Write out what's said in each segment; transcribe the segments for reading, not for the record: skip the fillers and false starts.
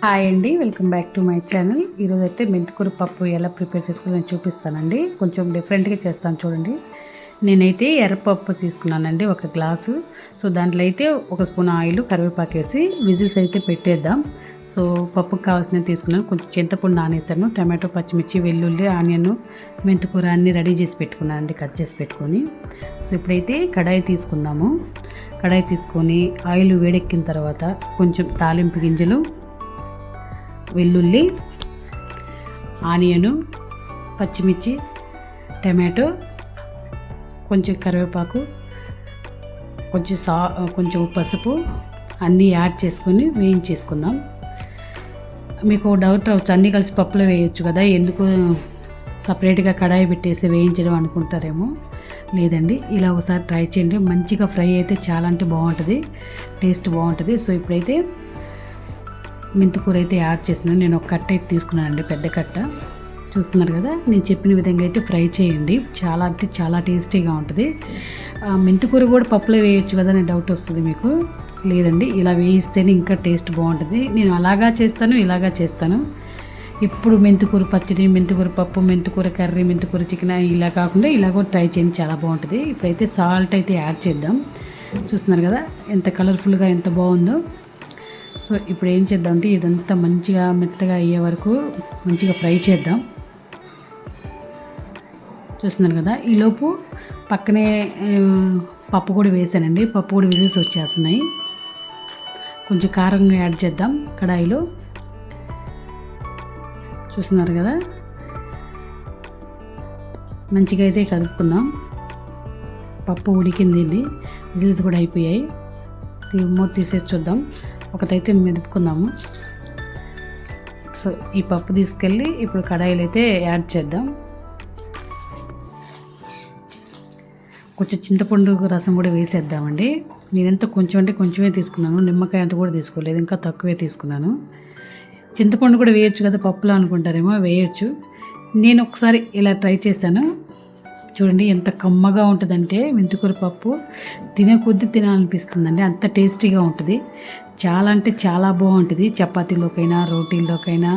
Hi అండి, welcome back to my channel. ఈరోజు అయితే మెంతికూర పప్పు ఎలా ప్రిపేర్ చేసుకోవాలో నేను చూపిస్తానండి. కొంచెం డిఫరెంట్గా చేస్తాను చూడండి. నేనైతే ఎర్రపప్పు తీసుకున్నానండి, ఒక గ్లాసు. సో దాంట్లో అయితే ఒక స్పూన్ ఆయిల్, కరివేపాకు వేసి విజిల్స్ అయితే పెట్టేద్దాం. సో పప్పుకు కావాల్సినవి తీసుకున్నాను. కొంచెం చింతపండు నానేసాను, టమాటో, పచ్చిమిర్చి, వెల్లుల్లి, ఆనియన్, మెంతికూర అన్నీ రెడీ చేసి పెట్టుకున్నానండి, కట్ చేసి పెట్టుకొని. సో ఇప్పుడైతే కడాయి తీసుకుందాము. కడాయి తీసుకొని ఆయిల్ వేడెక్కిన తర్వాత కొంచెం తాలింపు గింజలు, వెల్లుల్లి, ఆనియను, పచ్చిమిర్చి, టమాటో, కొంచెం కరివేపాకు, కొంచెం పసుపు అన్నీ యాడ్ చేసుకొని వేయించేసుకుందాం. మీకు డౌట్ రావచ్చు, అన్నీ కలిసి పప్పులో వేయచ్చు కదా, ఎందుకు సపరేట్గా కడాయి పెట్టేసి వేయించడం అనుకుంటారేమో. లేదండి, ఇలా ఒకసారి ట్రై చేయండి. మంచిగా ఫ్రై అయితే చాలా అంటే బాగుంటుంది, టేస్ట్ బాగుంటుంది. సో ఇప్పుడైతే మెంతికూర అయితే యాడ్ చేస్తున్నాను. నేను ఒక కట్ట అయితే తీసుకున్నానండి, పెద్ద కట్ట. చూస్తున్నారు కదా, నేను చెప్పిన విధంగా అయితే ఫ్రై చేయండి. చాలా అంటే చాలా టేస్టీగా ఉంటుంది. మెంతికూర కూడా పప్పులో వేయచ్చు కదా అని డౌట్ వస్తుంది మీకు. లేదండి, ఇలా వేయిస్తేనే ఇంకా టేస్ట్ బాగుంటుంది. నేను అలాగా చేస్తాను, ఇలాగా చేస్తాను. ఇప్పుడు మెంతికూర పచ్చడి, మెంతికూర పప్పు, మెంతికూర కర్రీ, మెంతికూర చికెన్ ఇలా కాకుండా ఇలా కూడా ట్రై చేయండి, చాలా బాగుంటుంది. ఇప్పుడైతే సాల్ట్ అయితే యాడ్ చేద్దాం. చూస్తున్నారు కదా ఎంత కలర్ఫుల్గా, ఎంత బాగుందో. సో ఇప్పుడు ఏం చేద్దాం అంటే ఇదంతా మంచిగా మెత్తగా అయ్యే వరకు మంచిగా ఫ్రై చేద్దాం. చూస్తున్నారు కదా, ఈలోపు పక్కనే పప్పు కూడా వేసానండి. పప్పు కూడా విజిల్స్ వచ్చేస్తున్నాయి. కొంచెం కారం యాడ్ చేద్దాం కడాయిలో. చూస్తున్నారు కదా, మంచిగా అయితే కలుపుకుందాం. పప్పు ఉడికింది, విజిల్స్ కూడా అయిపోయాయి. మూత తీసేసి చూద్దాం. ఒకటైతే మెదుపుకుందాము. సో ఈ పప్పు తీసుకెళ్ళి ఇప్పుడు కడాయిలో అయితే యాడ్ చేద్దాం. కొంచెం చింతపండు రసం కూడా వేసేద్దామండి. నేనెంత కొంచెం అంటే కొంచెమే తీసుకున్నాను, నిమ్మకాయ అంత కూడా తీసుకోలేదు, ఇంకా తక్కువే తీసుకున్నాను. చింతపండు కూడా వేయచ్చు కదా పప్పులో అనుకుంటారేమో, వేయచ్చు. నేను ఒకసారి ఇలా ట్రై చేశాను. చూడండి ఎంత కమ్మగా ఉంటుందంటే మెంతికూర పప్పు తినే కొద్దీ తినాలనిపిస్తుందండి, అంత టేస్టీగా ఉంటుంది. చాలా అంటే చాలా బాగుంటుంది. చపాతీలోకైనా రోటీల్లోకైనా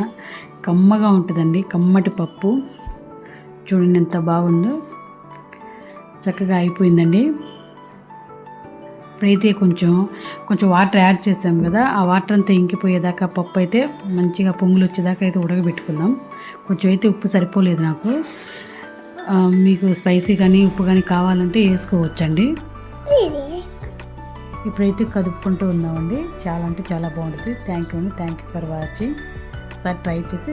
కమ్మగా ఉంటుందండి, కమ్మటి పప్పు. చూడండి ఎంత బాగుందో, చక్కగా అయిపోయిందండి. ఇప్పుడైతే కొంచెం వాటర్ యాడ్ చేసాం కదా, ఆ వాటర్ అంతా ఇంకిపోయేదాకా పప్పు అయితే మంచిగా పొంగులు వచ్చేదాకా అయితే ఉడకబెట్టుకుందాం. కొంచెం అయితే ఉప్పు సరిపోలేదు నాకు. మీకు స్పైసీ కానీ ఉప్పు కానీ కావాలంటే వేసుకోవచ్చండి. ఇప్పుడైతే కదుపుకుంటూ ఉన్నామండి. చాలా అంటే చాలా బాగుంటుంది. Thank you for watching. ఒకసారి ట్రై చేసి